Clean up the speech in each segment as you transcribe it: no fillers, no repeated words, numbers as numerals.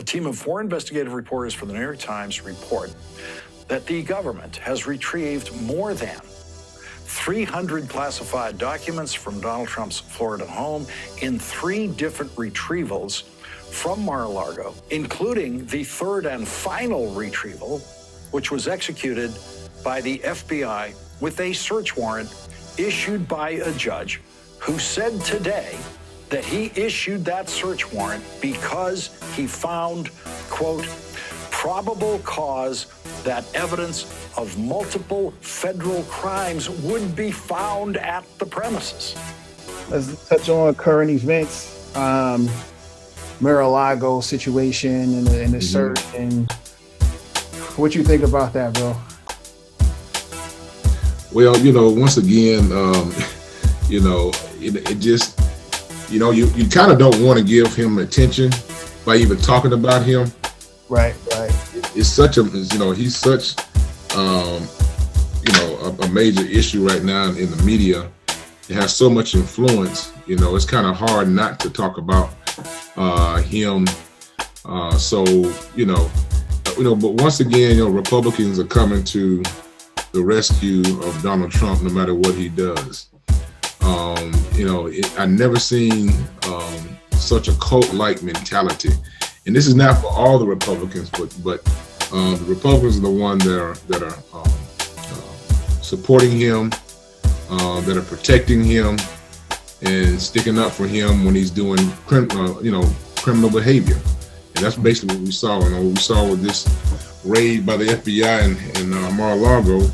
team of 4 investigative reporters for the New York Times report that the government has retrieved more than 300 classified documents from Donald Trump's Florida home in 3 different retrievals from Mar-a-Lago, including the 3rd and final retrieval, which was executed by the FBI with a search warrant issued by a judge who said today that he issued that search warrant because he found, quote, probable cause that evidence of multiple federal crimes would be found at the premises. Let's touch on current events, Mar-a-Lago situation and the search, and what you think about that, bro? Well, once again, it just, you kind of don't want to give him attention by even talking about him. Right. It's such he's such, a major issue right now in the media. It has so much influence, it's kind of hard not to talk about him. But once again, Republicans are coming to the rescue of Donald Trump no matter what he does. I never seen such a cult-like mentality. And this is not for all the Republicans, but the Republicans are the ones that are supporting him, that are protecting him, and sticking up for him when he's doing criminal behavior. And that's basically what we saw. What we saw with this raid by the FBI in Mar-a-Lago.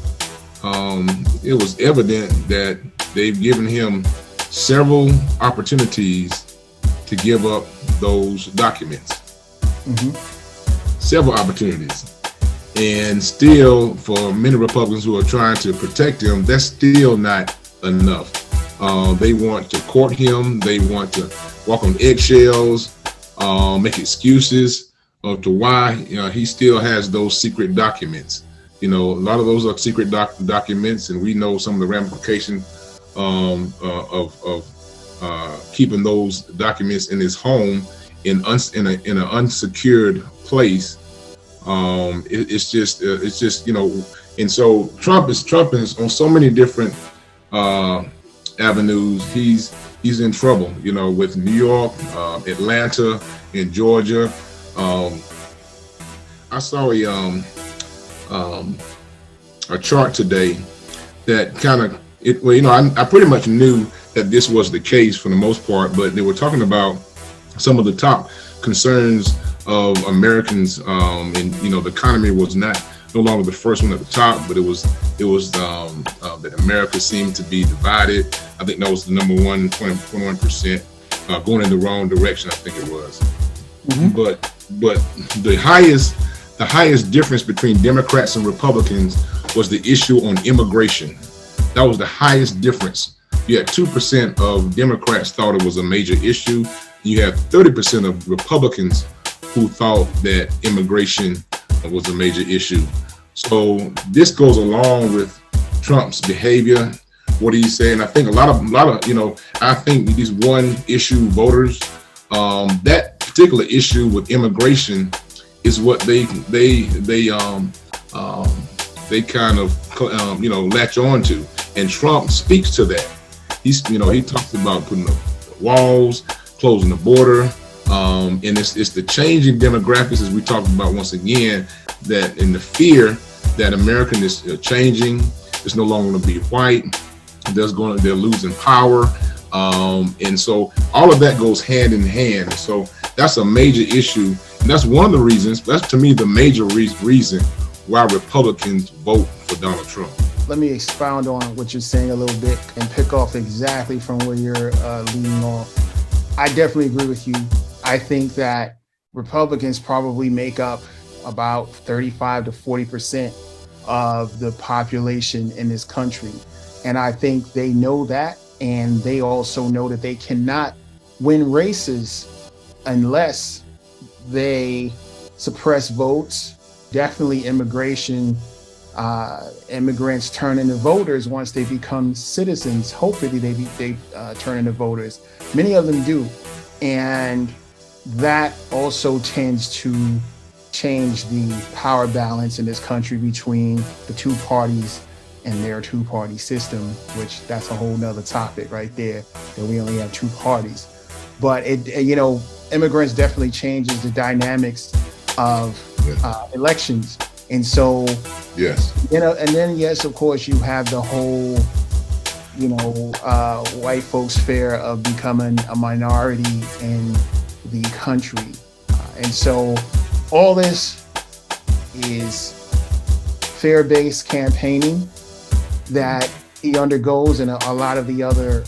It was evident that they've given him several opportunities to give up those documents. Several opportunities. And still, for many Republicans who are trying to protect him, that's still not enough. They want to court him. They want to walk on eggshells, make excuses to why he still has those secret documents. A lot of those are secret documents, and we know some of the ramifications of keeping those documents in his home in an unsecured place. It's just and so Trump is on so many different avenues. He's in trouble, with New York, Atlanta, and Georgia. I saw a chart today that kind of I pretty much knew that this was the case for the most part, but they were talking about some of the top concerns of Americans, and the economy was no longer the first one at the top, but it was that America seemed to be divided. I think that was the number one, 21%, going in the wrong direction. I think it was. But the highest difference between Democrats and Republicans was the issue on immigration. That was the highest difference. You had 2% of Democrats thought it was a major issue. You had 30% of Republicans who thought that immigration was a major issue. So this goes along with Trump's behavior, what he's saying. I think a lot of I think these one issue voters, that particular issue with immigration is what they kind of latch on to, and Trump speaks to that. He talks about putting up walls, closing the border, and it's the changing demographics, as we talked about once again, that in the fear that American is changing. It's no longer going to be white. They're losing power, and so all of that goes hand in hand. So that's a major issue, and that's one of the reasons. That's, to me, the major reason why Republicans vote for Donald Trump. Let me expound on what you're saying a little bit and pick off exactly from where you're leading off. I definitely agree with you. I think that Republicans probably make up about 35 to 40% of the population in this country. And I think they know that, and they also know that they cannot win races unless they suppress votes. Definitely immigration, immigrants turn into voters once they become citizens. Hopefully they turn into voters. Many of them do. And that also tends to change the power balance in this country between the two parties and their two-party system, which that's a whole nother topic right there, that we only have two parties. But immigrants definitely changes the dynamics of elections. And so, Yes. and then, yes, of course, you have the whole, white folks' fear of becoming a minority in the country. And so all this is fear-based campaigning that he undergoes, and a lot of the other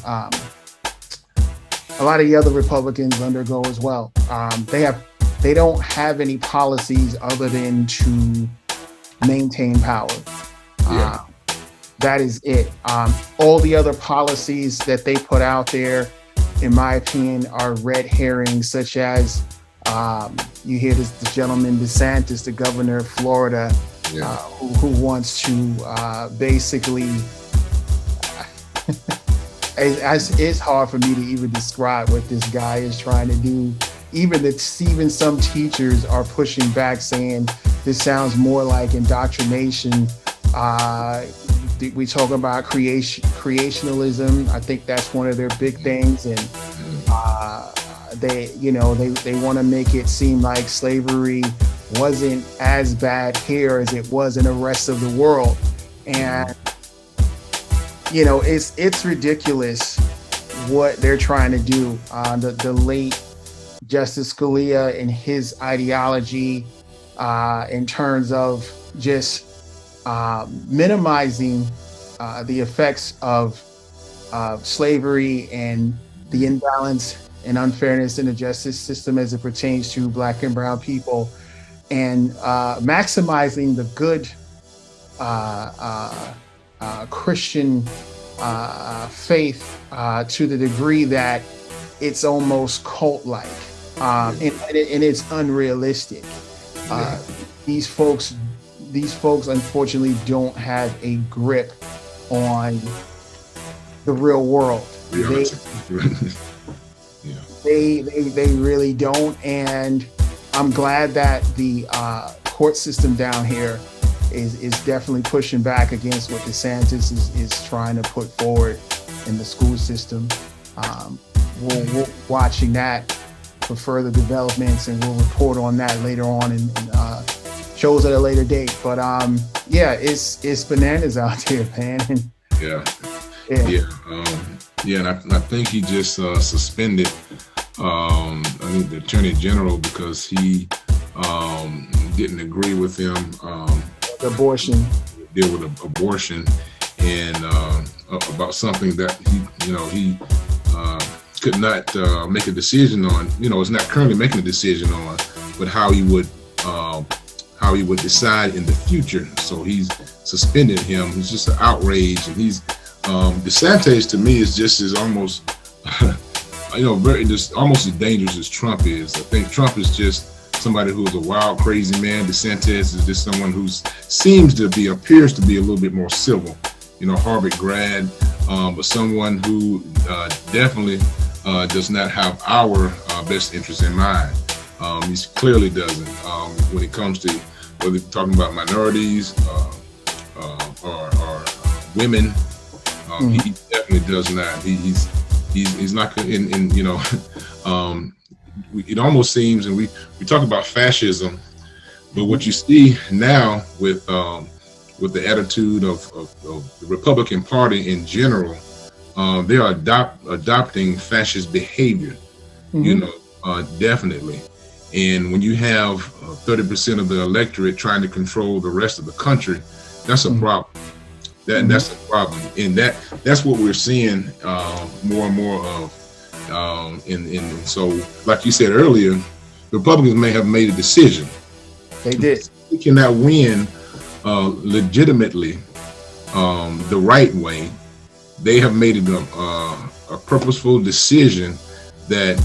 Republicans undergo as well. They don't have any policies other than to maintain power. Yeah. That is it. All the other policies that they put out there, in my opinion, are red herrings, such as you hear the gentleman DeSantis, the governor of Florida, Yeah. who wants to basically, it's hard for me to even describe what this guy is trying to do. Even some teachers are pushing back, saying this sounds more like indoctrination. We talk about creationalism. I think that's one of their big things, and they want to make it seem like slavery wasn't as bad here as it was in the rest of the world. And it's ridiculous what they're trying to do. The late Justice Scalia and his ideology in terms of just minimizing the effects of slavery and the imbalance and unfairness in the justice system as it pertains to Black and brown people, and maximizing the good Christian faith to the degree that it's almost cult-like, and it's unrealistic. These folks unfortunately don't have a grip on the real world. They really don't, and I'm glad that the court system down here is definitely pushing back against what DeSantis is trying to put forward in the school system. We're watching that for further developments, and we'll report on that later on in shows at a later date. But it's bananas out there, man. And I think he just suspended the Attorney General because he didn't agree with him abortion deal with abortion, and about something that he could not make a decision on. Is not currently making a decision on, but how he would decide in the future. So he's suspended him. It's just an outrage, and he's DeSantis to me is almost almost as dangerous as Trump is. I think Trump is just somebody who's a wild, crazy man. DeSantis is just someone who appears to be a little bit more civil. Harvard grad, but someone who definitely does not have our best interests in mind. He clearly doesn't. When it comes to whether you're talking about minorities or women, he definitely does not. He's not in it almost seems, and we talk about fascism, but what you see now with the attitude of the Republican Party in general, they are adopting fascist behavior, definitely. And when you have 30% of the electorate trying to control the rest of the country, that's a problem. That's a problem, and that's what we're seeing more and more of. And so, like you said earlier, the Republicans may have made a decision. They did. They cannot win legitimately the right way. They have made it a purposeful decision that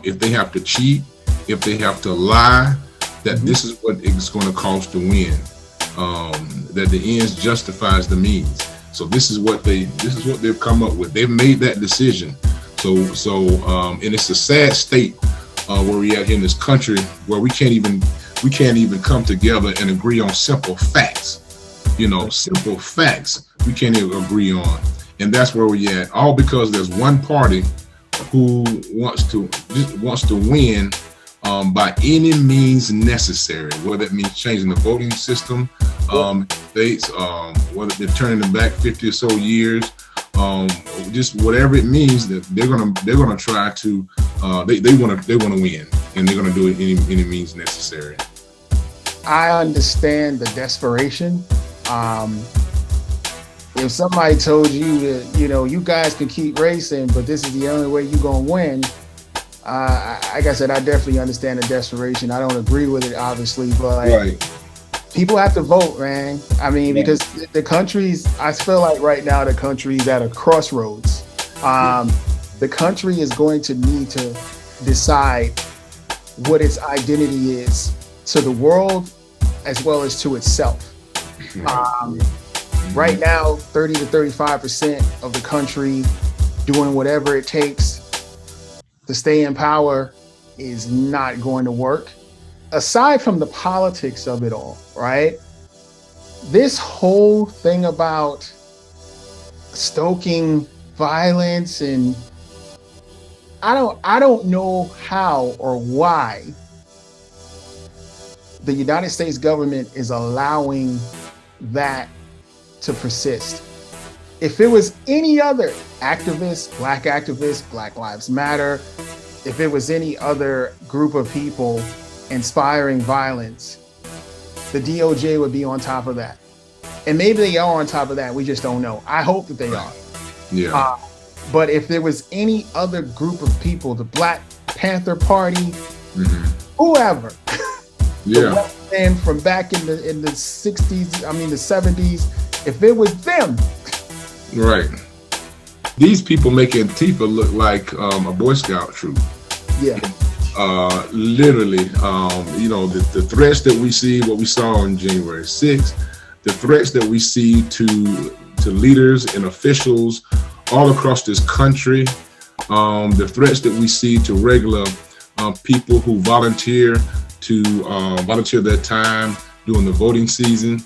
if they have to cheat, if they have to lie, that this is what it's going to cost to win. That the ends justifies the means. So this is what they've come up with. They've made that decision. So and it's a sad state where we at here in this country, where we can't even come together and agree on simple facts. Simple facts we can't even agree on, and that's where we at. All because there's one party who wants to win by any means necessary, whether it means changing the voting system, states, whether they're turning them back 50 or so years, just whatever it means, that they're gonna try to they want to win, and they're gonna do it any means necessary. I understand the desperation. If somebody told you that, you guys can keep racing, but this is the only way you're going to win, like I said, I definitely understand the desperation. I don't agree with it, obviously, but Right. people have to vote, man. I mean, because the country's, I feel like right now the country's at a crossroads. The country is going to need to decide what its identity is to the world as well as to itself. Right now, 30 to 35% of the country doing whatever it takes to stay in power is not going to work. Aside from the politics of it all, right? This whole thing about stoking violence, and I don't know how or why the United States government is allowing that to persist. If it was any other activist, Black Lives Matter, if it was any other group of people inspiring violence, the DOJ would be on top of that. And maybe they are on top of that. We just don't know. I hope that they are. Yeah. But if there was any other group of people, the Black Panther Party, whoever, Yeah. and from back in the 60s, I mean the 70s, if it was them. Right. These people make Antifa look like a Boy Scout troop. Yeah. Literally, the threats that we see, what we saw on January 6th, the threats that we see to leaders and officials all across this country, the threats that we see to regular people who volunteer their time during the voting season,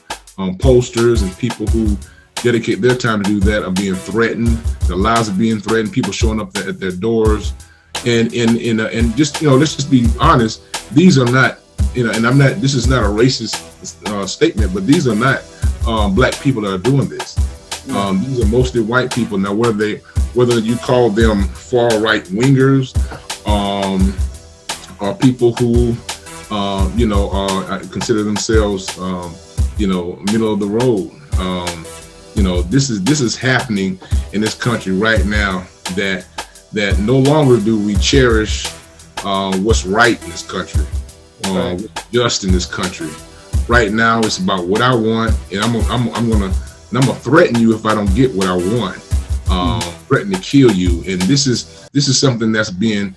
posters and people who dedicate their time to do that are being threatened. Their lives are being threatened. People showing up at their doors, and just let's just be honest. These are not, and I'm not. This is not a racist statement, but these are not Black people that are doing this. These are mostly white people. Now, whether you call them far right wingers, or people who consider themselves middle of the road. This is happening in this country right now, that no longer do we cherish what's right in this country, what's just in this country. Right now, it's about what I want, and I'm gonna threaten you if I don't get what I want. Threaten to kill you, and this is something that's being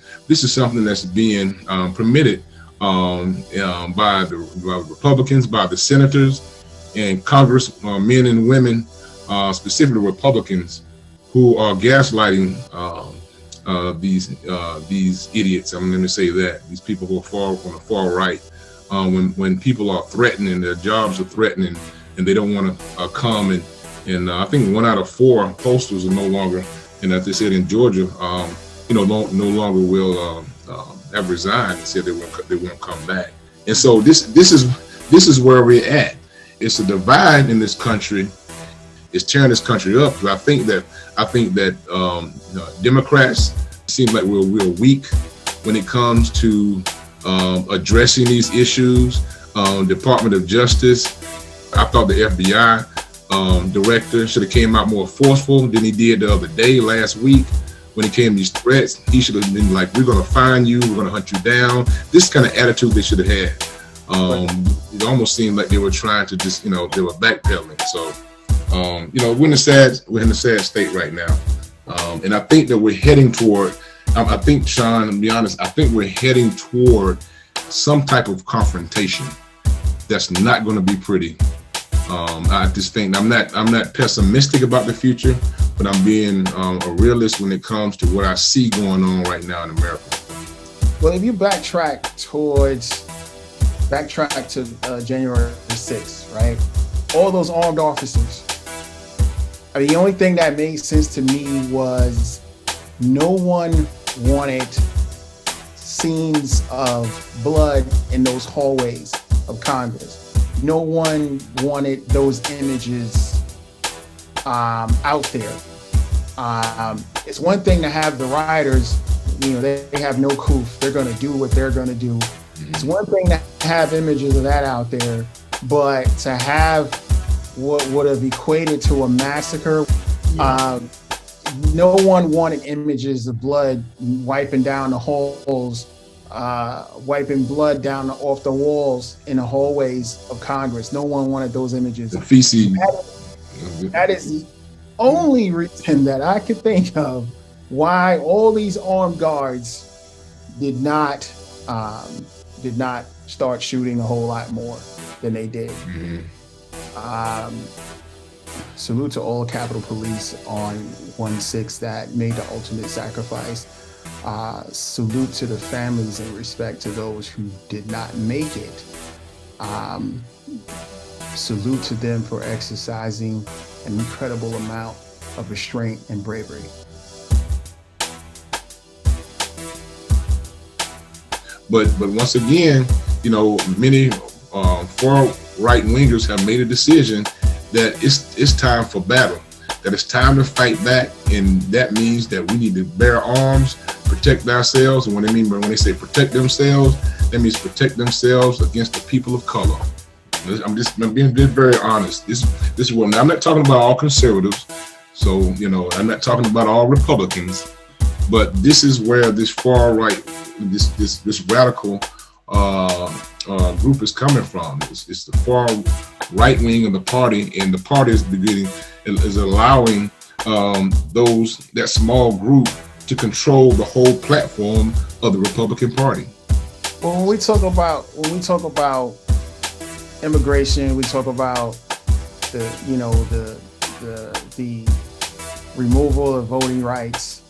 permitted by the Republicans, by the senators and Congress, men and women, specifically Republicans, who are gaslighting these idiots. I'm going to say that these people who are on the far right, when people are threatened and their jobs are threatened, and they don't want to come, and I think 1 out of 4 posters are no longer, and as they said in Georgia, no longer will have resigned and said they won't come back. And so this is where we're at. It's a divide in this country. It's tearing this country up. I think that Democrats seem like we're real weak when it comes to addressing these issues. Department of Justice, I thought the FBI director should have came out more forceful than he did the other day, last week, when it came to these threats. He should have been like, we're going to find you, we're going to hunt you down. This kind of attitude they should have had. It almost seemed like they were trying to just, they were backpedaling. So, we're in a sad state right now. And I think that we're heading toward, I think, Sean, to be honest, I think we're heading toward some type of confrontation that's not going to be pretty. I just think I'm not pessimistic about the future, but I'm being a realist when it comes to what I see going on right now in America. Well, if you backtrack to January 6th, right? All those armed officers. I mean, the only thing that made sense to me was no one wanted scenes of blood in those hallways of Congress. No one wanted those images out there. It's one thing to have the rioters, they have no proof. They're going to do what they're going to do. It's one thing to have images of that out there, but to have what would have equated to a massacre, no one wanted images of blood wiping down the halls, wiping blood down off the walls in the hallways of Congress. No one wanted those images. The feces. That is the only reason that I could think of why all these armed guards did not start shooting a whole lot more than they did. Salute to all Capitol Police on 1/6 that made the ultimate sacrifice. Salute to the families and respect to those who did not make it. Salute to them for exercising an incredible amount of restraint and bravery. But once again, many far right wingers have made a decision that it's time for battle, that it's time to fight back, and that means that we need to bear arms, protect ourselves. And when they say protect themselves, that means protect themselves against the people of color. I'm being very honest. This is what I'm not talking about all conservatives. So I'm not talking about all Republicans, but this is where this far right, this radical group is coming from. It's the far right wing of the party, and the party is allowing that small group to control the whole platform of the Republican Party. Well, when we talk about immigration, we talk about the removal of voting rights.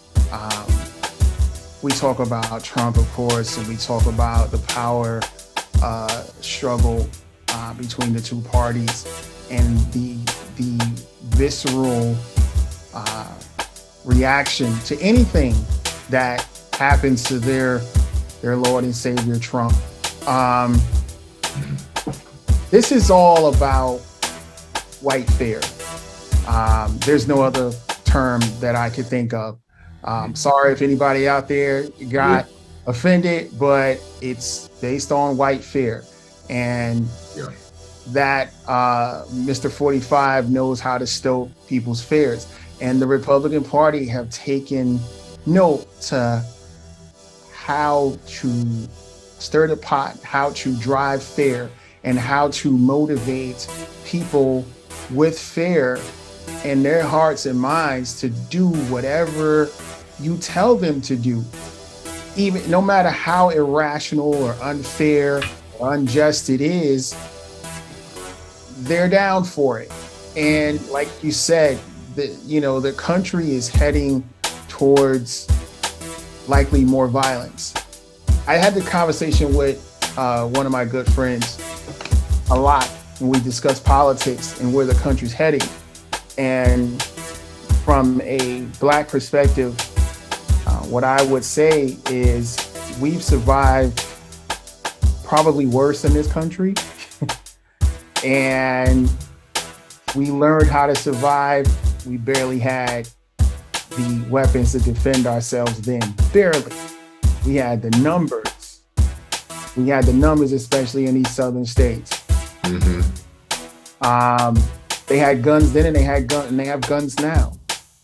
We talk about Trump, of course, and we talk about the power struggle between the two parties and the visceral reaction to anything that happens to their Lord and Savior Trump. This is all about white fear. There's no other term that I could think of. Sorry if anybody out there got offended, but it's based on white fear. And that Mr. 45 knows how to stoke people's fears. And the Republican Party have taken note to how to stir the pot, how to drive fear, and how to motivate people with fear in their hearts and minds to do whatever you tell them to do. Even no matter how irrational or unfair or unjust it is, they're down for it. And like you said, the country is heading towards likely more violence. I had the conversation with one of my good friends a lot when we discuss politics and where the country's heading. And from a Black perspective, what I would say is we've survived probably worse in this country. And we learned how to survive. We barely had the weapons to defend ourselves then. Barely. We had the numbers. We had the numbers, especially in these southern states. Mm-hmm. They had guns then, and they have guns now.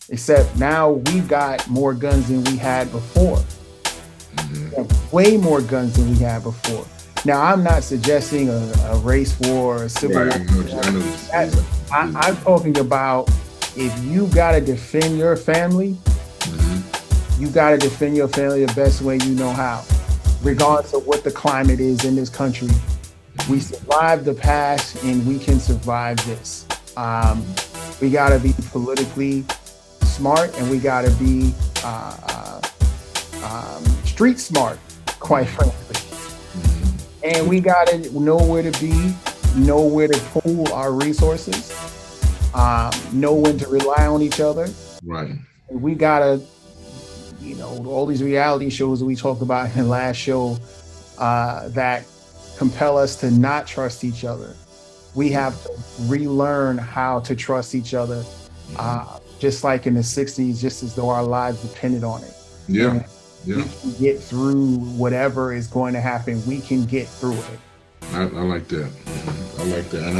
Except now we've got more guns than we had before. Mm-hmm. We have way more guns than we had before. Now, I'm not suggesting a race war or a civil war. I'm talking about if you got to defend your family, you got to defend your family the best way you know how, regardless of what the climate is in this country. We survived the past and we can survive this. We got to be politically smart, and we got to be street smart. quite frankly. And we got to know where to be, know where to pool our resources, know when to rely on each other. Right. And we got to, all these reality shows that we talked about in the last show that compel us to not trust each other. We have to relearn how to trust each other, just like in the 60s, just as though our lives depended on it. Yeah. We can get through whatever is going to happen. We can get through it. I like that. I like that. And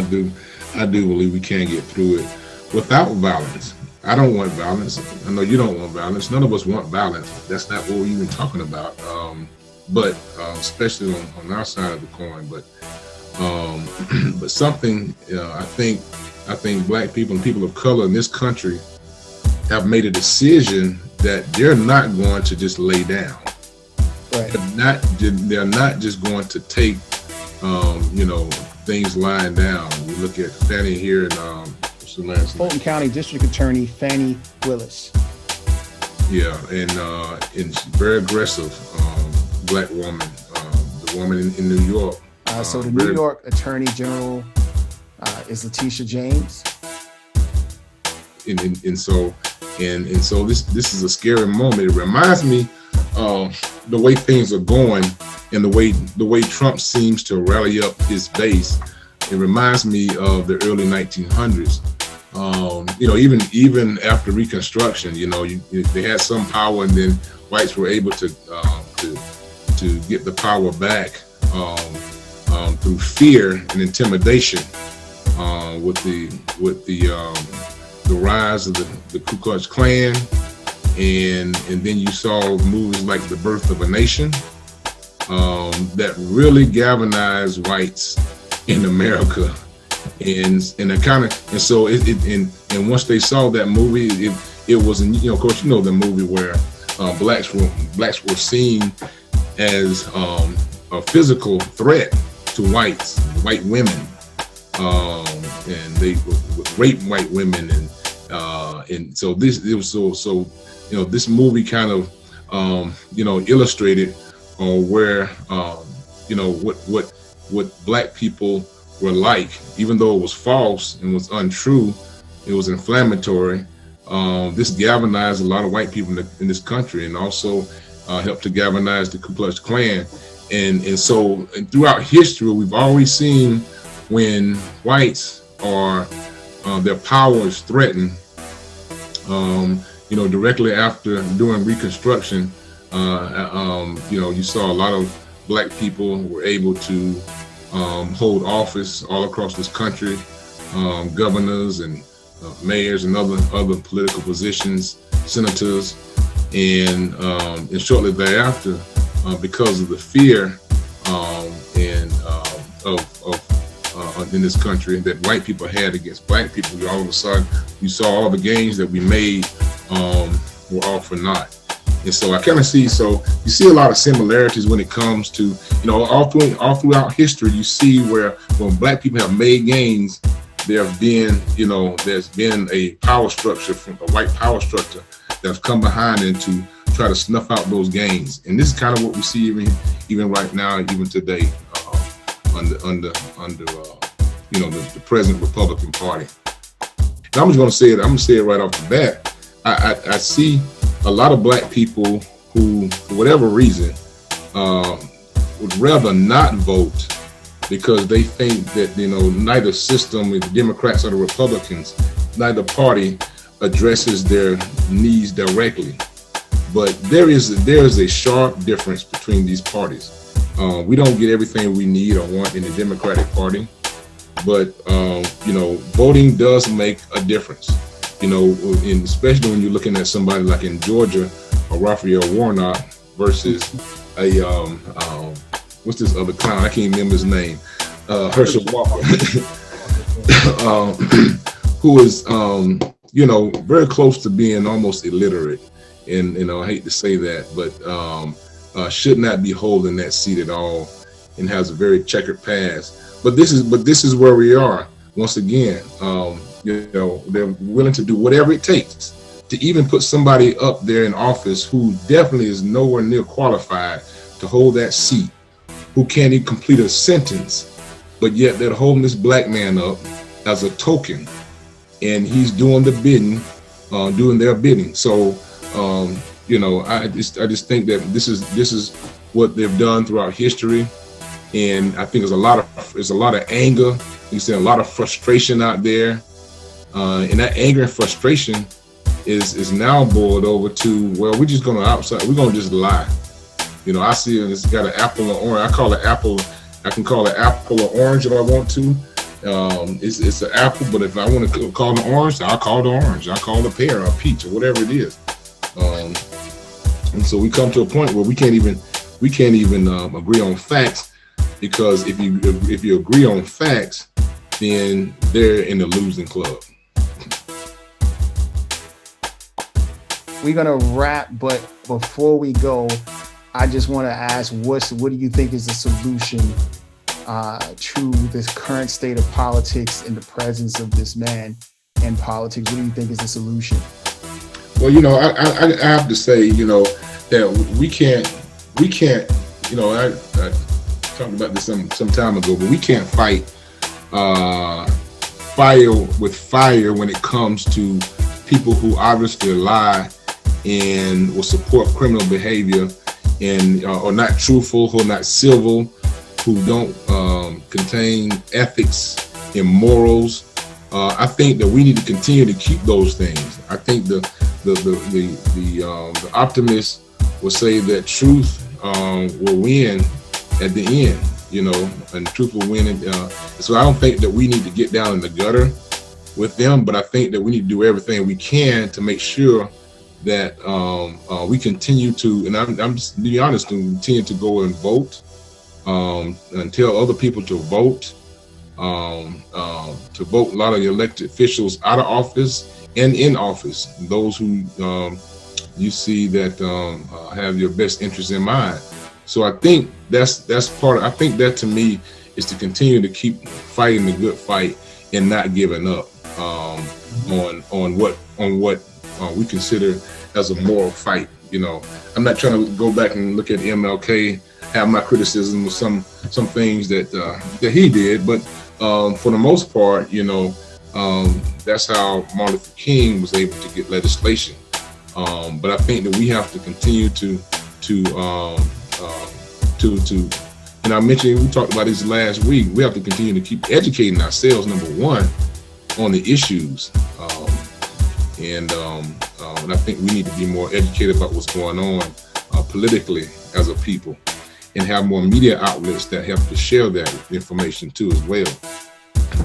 I do believe we can get through it without violence. I don't want violence. I know you don't want violence. None of us want violence. That's not what we're even talking about. But especially on our side of the coin. But something I think Black people and people of color in this country have made a decision that they're not going to just lay down. Right. They're not just going to take things lying down. You look at Fannie here and what's the last name? Fulton County District Attorney Fannie Willis. Yeah, and she's very aggressive Black woman. The woman in New York. So the New York Attorney General is Letitia James. And so this is a scary moment. It reminds me the way things are going and the way Trump seems to rally up his base. It reminds me of the early 1900s. Even after Reconstruction, they had some power, and then whites were able to get the power back through fear and intimidation with the rise of the Ku Klux Klan, and then you saw movies like The Birth of a Nation that really galvanized whites in America, and once they saw that movie, it was of course the movie where blacks were seen as a physical threat to white women, and they would rape white women, and so this movie kind of illustrated where what Black people were like, even though it was false and was untrue, it was inflammatory. This galvanized a lot of white people in this country, and also helped to galvanize the Ku Klux Klan. And so throughout history, we've always seen when whites are their power is threatened. Directly during Reconstruction, you saw a lot of Black people were able to hold office all across this country, governors and mayors and other political positions, senators, and shortly thereafter, because of the fear in this country that white people had against Black people, all of a sudden you saw all the gains that we made were all for naught. And so I kind of see, you see a lot of similarities when it comes to, all throughout history, you see where when Black people have made gains, there's been a power structure, from a white power structure, that's come behind it to try to snuff out those gains. And this is kind of what we see even right now, even today, under the present Republican Party. And I'm just going to say it right off the bat. I see a lot of Black people who, for whatever reason, would rather not vote because they think that neither system, the Democrats or the Republicans, neither party addresses their needs directly. But there is a sharp difference between these parties. We don't get everything we need or want in the Democratic Party, but voting does make a difference. Especially when you're looking at somebody like in Georgia, a Raphael Warnock versus a what's this other clown? I can't remember his name. Herschel Walker, who is very close to being almost illiterate, and I hate to say that, but should not be holding that seat at all, and has a very checkered past. But this is where we are once again. They're willing to do whatever it takes to even put somebody up there in office who definitely is nowhere near qualified to hold that seat, who can't even complete a sentence, but yet they're holding this black man up as a token, and he's doing the bidding, doing their bidding. So, you know, I just think that this is what they've done throughout history, and I think there's a lot of anger. You see a lot of frustration out there, and that anger and frustration is now boiled over to, well, we're just gonna just lie. You know, I see it's got an apple or orange. I call it apple. I can call it apple or orange if I want to. It's an apple, but if I want to call it orange, I'll call it orange. I'll call it a pear or a peach or whatever it is. And so we come to a point where we can't even agree on facts, because if you agree on facts, then they're in the losing club. We're gonna wrap, but before we go, I just want to ask, what do you think is the solution to this current state of politics in the presence of this man in politics? What do you think is the solution? Well, you know, I have to say, you know, that we can't, you know, I talked about this some time ago, but we can't fight fire with fire when it comes to people who obviously lie and will support criminal behavior and are not truthful, who are not civil, who don't contain ethics and morals. I think that we need to continue to keep those things. I think the optimist will say that truth will win at the end, you know, and truth will win. So I don't think that we need to get down in the gutter with them, but I think that we need to do everything we can to make sure that we continue to, and I'm just to be honest, to continue to go and vote, and tell other people to vote, to vote a lot of the elected officials out of office and in office, those who you see that have your best interests in mind. So I think that's part of, I think that to me is to continue to keep fighting the good fight and not giving up on what we consider as a moral fight. You know, I'm not trying to go back and look at MLK, have my criticism of some things that he did, but for the most part, you know, that's how Martin Luther King was able to get legislation. But I think that we have to continue to and I mentioned, we talked about this last week, we have to continue to keep educating ourselves, number one, on the issues. And I think we need to be more educated about what's going on politically as a people, and have more media outlets that help to share that information too as well.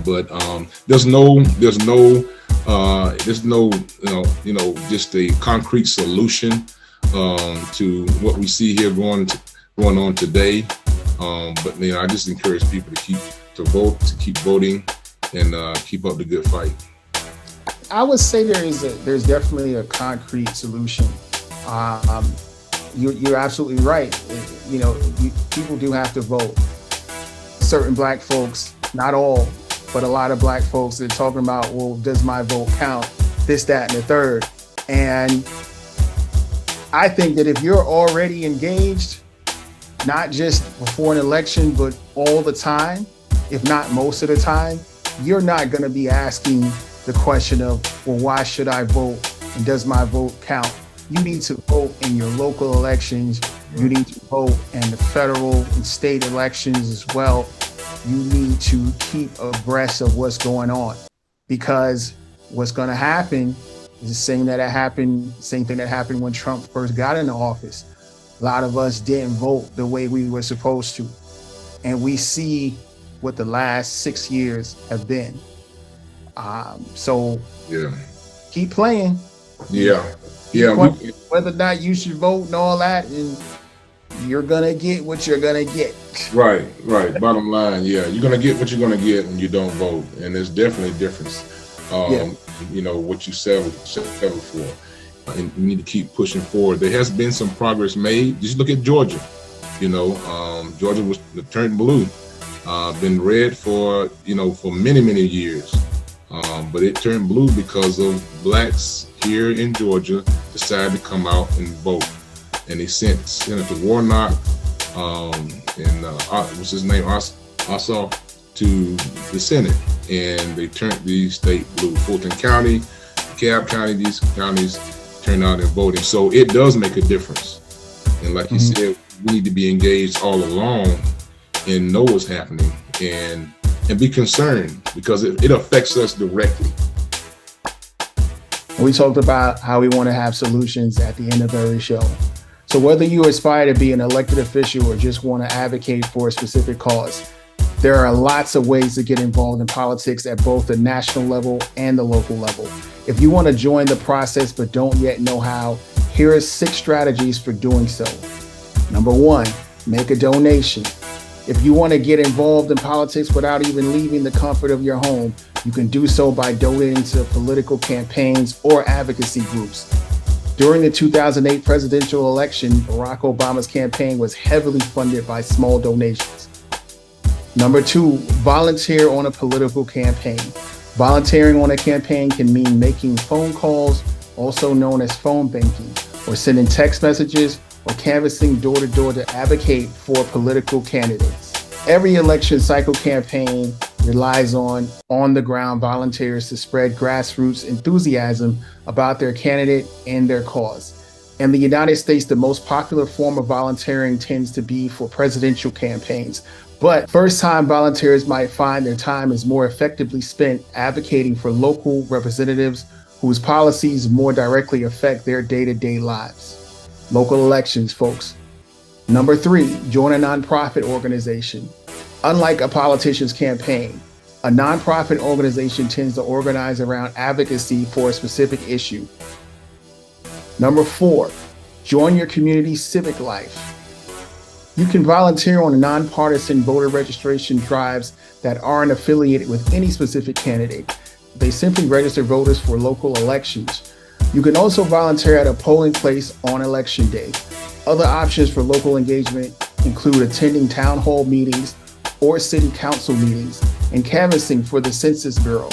But there's no just a concrete solution to what we see here going on today. But you know, I just encourage people to vote, to keep voting, and keep up the good fight. I would say there's definitely a concrete solution. You're absolutely right. You know, people do have to vote. Certain black folks, not all, but a lot of black folks, they're talking about, well, does my vote count? This, that, and the third. And I think that if you're already engaged, not just before an election, but all the time, if not most of the time, you're not going to be asking the question of, well, why should I vote? And does my vote count? You need to vote in your local elections. You need to vote in the federal and state elections as well. You need to keep abreast of what's going on, because what's going to happen is the same thing that happened when Trump first got into office. A lot of us didn't vote the way we were supposed to. And we see what the last 6 years have been. So yeah, keep playing. Yeah. Whether or not you should vote and all that, and you're gonna get what you're gonna get. Right. Bottom line, yeah, you're gonna get what you're gonna get when you don't vote, and there's definitely a difference. You know, what you settle for, and you need to keep pushing forward. There has been some progress made. Just look at Georgia. You know, Georgia was turned blue, been red for many years. But it turned blue because of blacks here in Georgia decided to come out and vote. And they sent Senator Warnock and what's his name, Ossoff, to the Senate, and they turned the state blue. Fulton County, DeKalb County, these counties turned out and voting. So it does make a difference. And like you said, we need to be engaged all along and know what's happening and be concerned, because it affects us directly. We talked about how we want to have solutions at the end of every show. So whether you aspire to be an elected official or just want to advocate for a specific cause, there are lots of ways to get involved in politics at both the national level and the local level. If you want to join the process but don't yet know how, here are 6 strategies for doing so. Number 1, make a donation. If you want to get involved in politics without even leaving the comfort of your home, you can do so by donating to political campaigns or advocacy groups. During the 2008 presidential election, Barack Obama's campaign was heavily funded by small donations. Number 2, volunteer on a political campaign. Volunteering on a campaign can mean making phone calls, also known as phone banking, or sending text messages, or canvassing door-to-door to advocate for political candidates. Every election cycle campaign relies on on-the-ground volunteers to spread grassroots enthusiasm about their candidate and their cause. In the United States, the most popular form of volunteering tends to be for presidential campaigns, but first-time volunteers might find their time is more effectively spent advocating for local representatives whose policies more directly affect their day-to-day lives. Local elections, folks. Number 3, join a nonprofit organization. Unlike a politician's campaign, a nonprofit organization tends to organize around advocacy for a specific issue. Number 4, join your community's civic life. You can volunteer on nonpartisan voter registration drives that aren't affiliated with any specific candidate. They simply register voters for local elections. You can also volunteer at a polling place on election day. Other options for local engagement include attending town hall meetings or city council meetings and canvassing for the Census Bureau.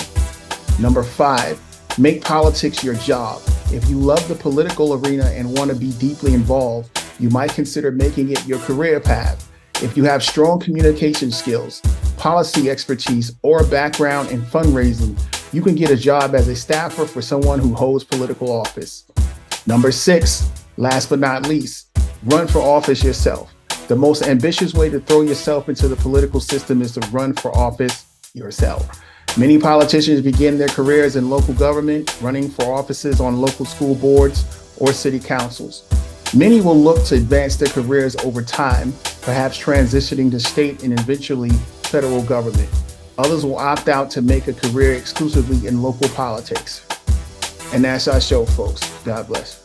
Number 5, make politics your job. If you love the political arena and want to be deeply involved, you might consider making it your career path. If you have strong communication skills, policy expertise, or a background in fundraising, you can get a job as a staffer for someone who holds political office. Number 6, last but not least, run for office yourself. The most ambitious way to throw yourself into the political system is to run for office yourself. Many politicians begin their careers in local government, running for offices on local school boards or city councils. Many will look to advance their careers over time, perhaps transitioning to state and eventually federal government. Others will opt out to make a career exclusively in local politics. And that's our show, folks. God bless.